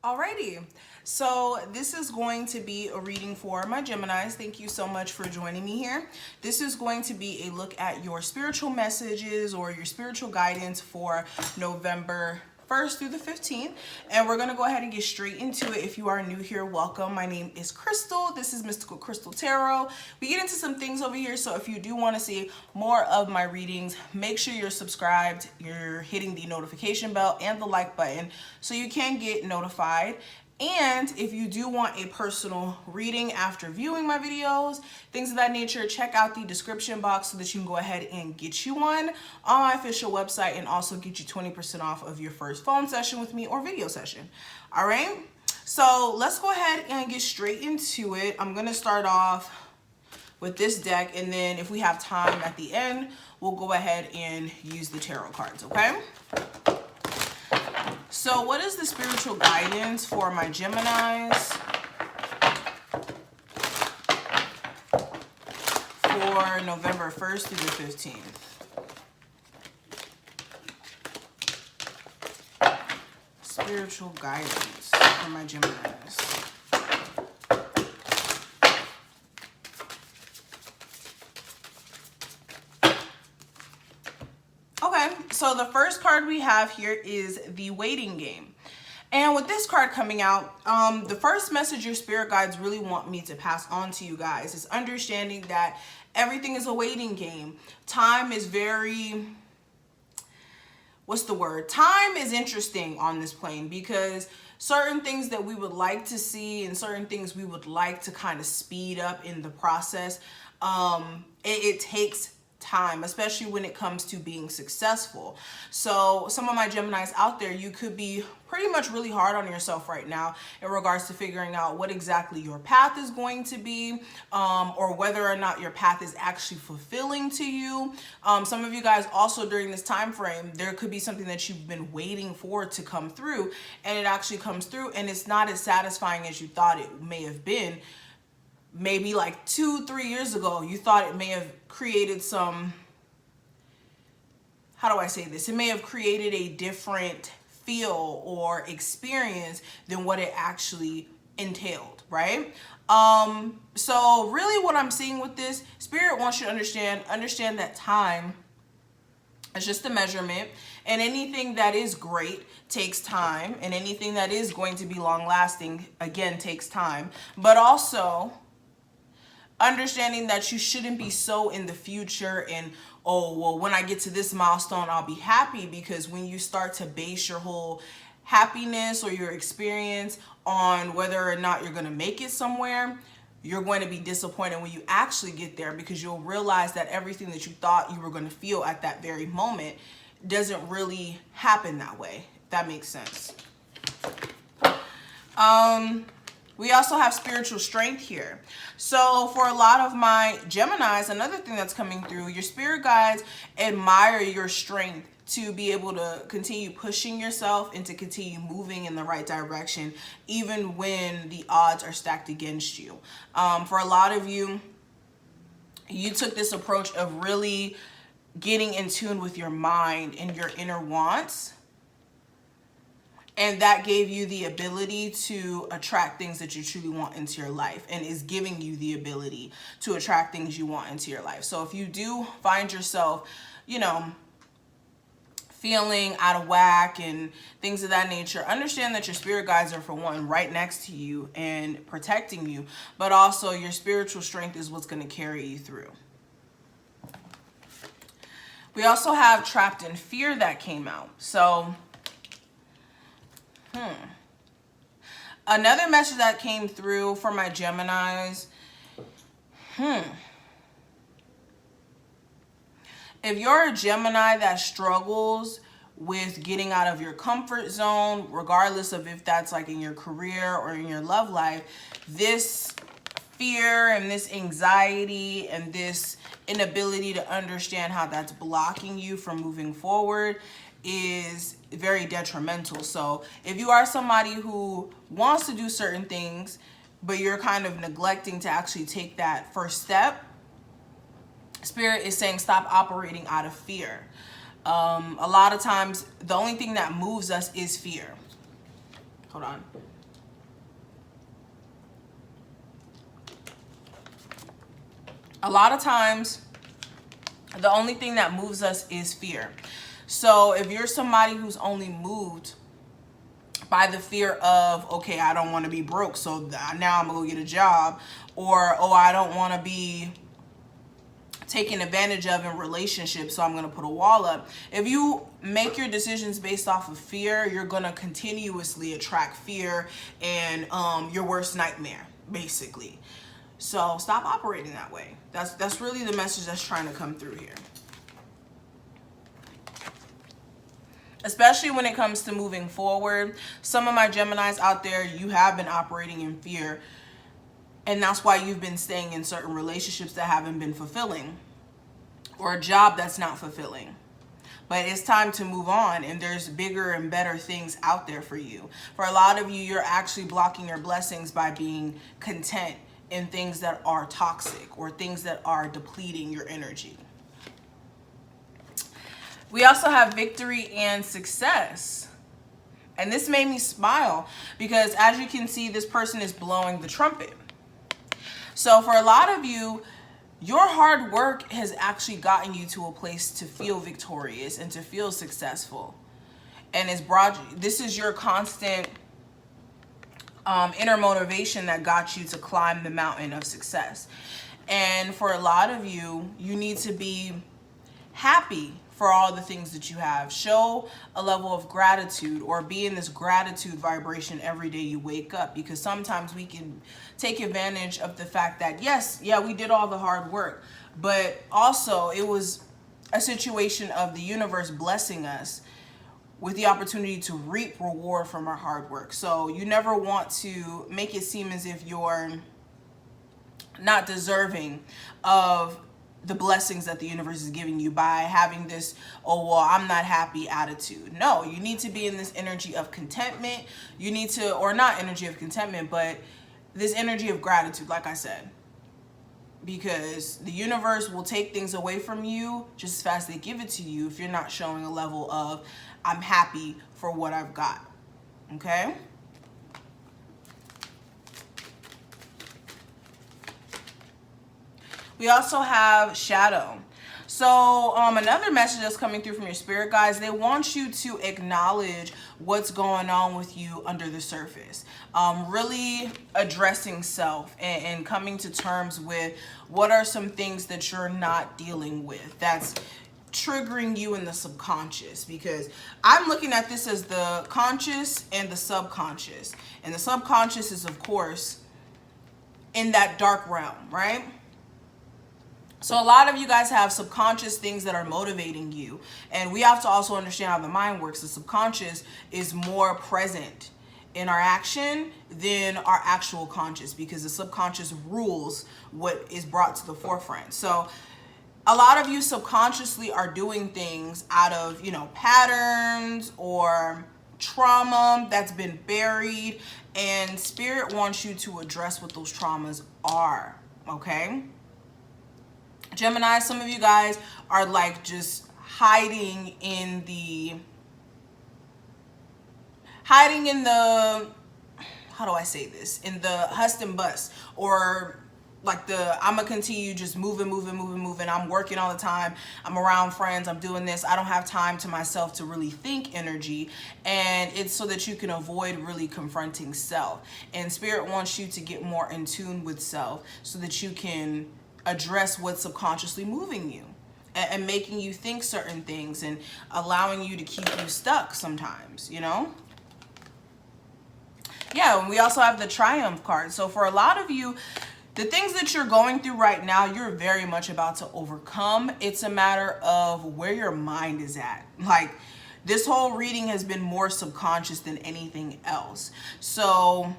Alrighty, so this is going to be a reading for my Geminis. Thank you so much for joining me here. This is going to be a look at your spiritual messages or your spiritual guidance for November 1st through the 15th. And we're going to go ahead and get straight into it. If you are new here, welcome. My name is Crystal. This is Mystical Crystal Tarot. We get into some things over here, so if you do want to see more of my readings, make sure you're subscribed, you're hitting the notification bell and the like button so you can get notified. And if you do want a personal reading after viewing my videos, things of that nature, check out the description box so that you can go ahead and get you one on my official website and also get you 20% off of your first phone session with me or video session. All right, so let's go ahead and get straight into it. I'm going to start off with this deck, and then if we have time at the end, we'll go ahead and use the tarot cards, okay? So what is the spiritual guidance for my Geminis for November 1st through the 15th? Spiritual guidance for my Geminis. Okay, so the first card we have here is the waiting game. And with this card coming out, the first message your spirit guides really want me to pass on to you guys is understanding that everything is a waiting game. Time is very, what's the word? Time is interesting on this plane because certain things that we would like to see and certain things we would like to kind of speed up in the process, it takes time, especially when it comes to being successful. So some of my Geminis out there, you could be pretty much really hard on yourself right now in regards to figuring out what exactly your path is going to be, or whether or not your path is actually fulfilling to you. Some of you guys also during this time frame, there could be something that you've been waiting for to come through, and it actually comes through and it's not as satisfying as you thought it may have been. Maybe like 2-3 years ago, you thought it may have created some, how do I say this? It may have created a different feel or experience than what it actually entailed, right? So really what I'm seeing with this, Spirit wants you to understand that time is just a measurement, and anything that is great takes time, and anything that is going to be long lasting, again, takes time. But also understanding that you shouldn't be so in the future and, oh, well, when I get to this milestone, I'll be happy, because when you start to base your whole happiness or your experience on whether or not you're going to make it somewhere, you're going to be disappointed when you actually get there, because you'll realize that everything that you thought you were going to feel at that very moment doesn't really happen that way, if that makes sense. We also have spiritual strength here. So for a lot of my Geminis, another thing that's coming through, your spirit guides admire your strength to be able to continue pushing yourself and to continue moving in the right direction, even when the odds are stacked against you. For a lot of you, you took this approach of really getting in tune with your mind and your inner wants. And that gave you the ability to attract things that you truly want into your life, and is giving you the ability to attract things you want into your life. So if you do find yourself, you know, feeling out of whack and things of that nature, understand that your spirit guides are, for one, right next to you and protecting you, but also your spiritual strength is what's going to carry you through. We also have trapped in fear that came out. So another message that came through for my Geminis, if you're a Gemini that struggles with getting out of your comfort zone, regardless of if that's like in your career or in your love life, this fear and this anxiety and this inability to understand how that's blocking you from moving forward is very detrimental. So if you are somebody who wants to do certain things, but you're kind of neglecting to actually take that first step, Spirit is saying stop operating out of fear. A lot of times, the only thing that moves us is fear. Hold on. A lot of times, the only thing that moves us is fear. So if you're somebody who's only moved by the fear of, okay, I don't want to be broke, so now I'm gonna go get a job, or, oh, I don't want to be taken advantage of in relationships, so I'm going to put a wall up. If you make your decisions based off of fear, you're going to continuously attract fear and your worst nightmare, basically. So stop operating that way. That's really the message that's trying to come through here. Especially when it comes to moving forward. Some of my Geminis out there, you have been operating in fear. And that's why you've been staying in certain relationships that haven't been fulfilling. Or a job that's not fulfilling. But it's time to move on, and there's bigger and better things out there for you. For a lot of you, you're actually blocking your blessings by being content in things that are toxic or things that are depleting your energy. We also have victory and success. And this made me smile because, as you can see, this person is blowing the trumpet. So for a lot of you, your hard work has actually gotten you to a place to feel victorious and to feel successful. And it's brought, this is your constant inner motivation that got you to climb the mountain of success. And for a lot of you, you need to be happy for all the things that you have. Show a level of gratitude, or be in this gratitude vibration every day you wake up, because sometimes we can take advantage of the fact that, yes, yeah, we did all the hard work, but also it was a situation of the universe blessing us with the opportunity to reap reward from our hard work. So you never want to make it seem as if you're not deserving of the blessings that the universe is giving you by having this, oh, well, I'm not happy attitude. No, you need to be in this energy of contentment. You need to, or not energy of contentment, but this energy of gratitude, like I said. Because the universe will take things away from you just as fast as they give it to you if you're not showing a level of, I'm happy for what I've got. Okay? We also have shadow. So another message that's coming through from your spirit guides, they want you to acknowledge what's going on with you under the surface. Really addressing self and coming to terms with what are some things that you're not dealing with that's triggering you in the subconscious. Because I'm looking at this as the conscious and the subconscious. And the subconscious is, of course, in that dark realm, right? So a lot of you guys have subconscious things that are motivating you. And we have to also understand how the mind works. The subconscious is more present in our action than our actual conscious, because the subconscious rules what is brought to the forefront. So a lot of you subconsciously are doing things out of, patterns or trauma that's been buried. And spirit wants you to address what those traumas are, okay? Gemini, some of you guys are like just hiding in the, how do I say this? In the hust and bust, or like I'm gonna continue just moving. I'm working all the time. I'm around friends. I'm doing this. I don't have time to myself to really think energy. And it's so that you can avoid really confronting self. And spirit wants you to get more in tune with self so that you can address what's subconsciously moving you and making you think certain things and allowing you to keep you stuck sometimes, Yeah, and we also have the Triumph card. So for a lot of you, the things that you're going through right now, you're very much about to overcome. It's a matter of where your mind is at. Like, this whole reading has been more subconscious than anything else. So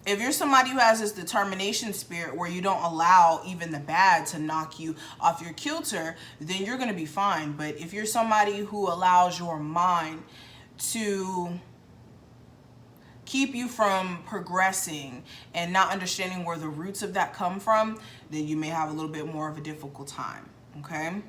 if you're somebody who has this determination spirit where you don't allow even the bad to knock you off your kilter, then you're going to be fine. But if you're somebody who allows your mind to keep you from progressing and not understanding where the roots of that come from, then you may have a little bit more of a difficult time, okay?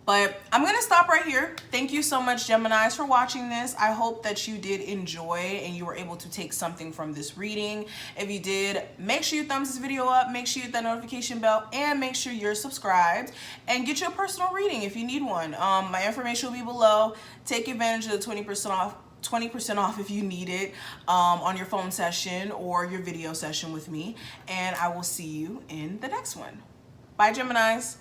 But I'm going to stop right here. Thank you so much, Geminis, for watching this. I hope that you did enjoy and you were able to take something from this reading. If you did, make sure you thumbs this video up, make sure you hit that notification bell, and make sure you're subscribed. And get you a personal reading if you need one. My information will be below. Take advantage of the 20% off if you need it on your phone session or your video session with me. And I will see you in the next one. Bye, Geminis.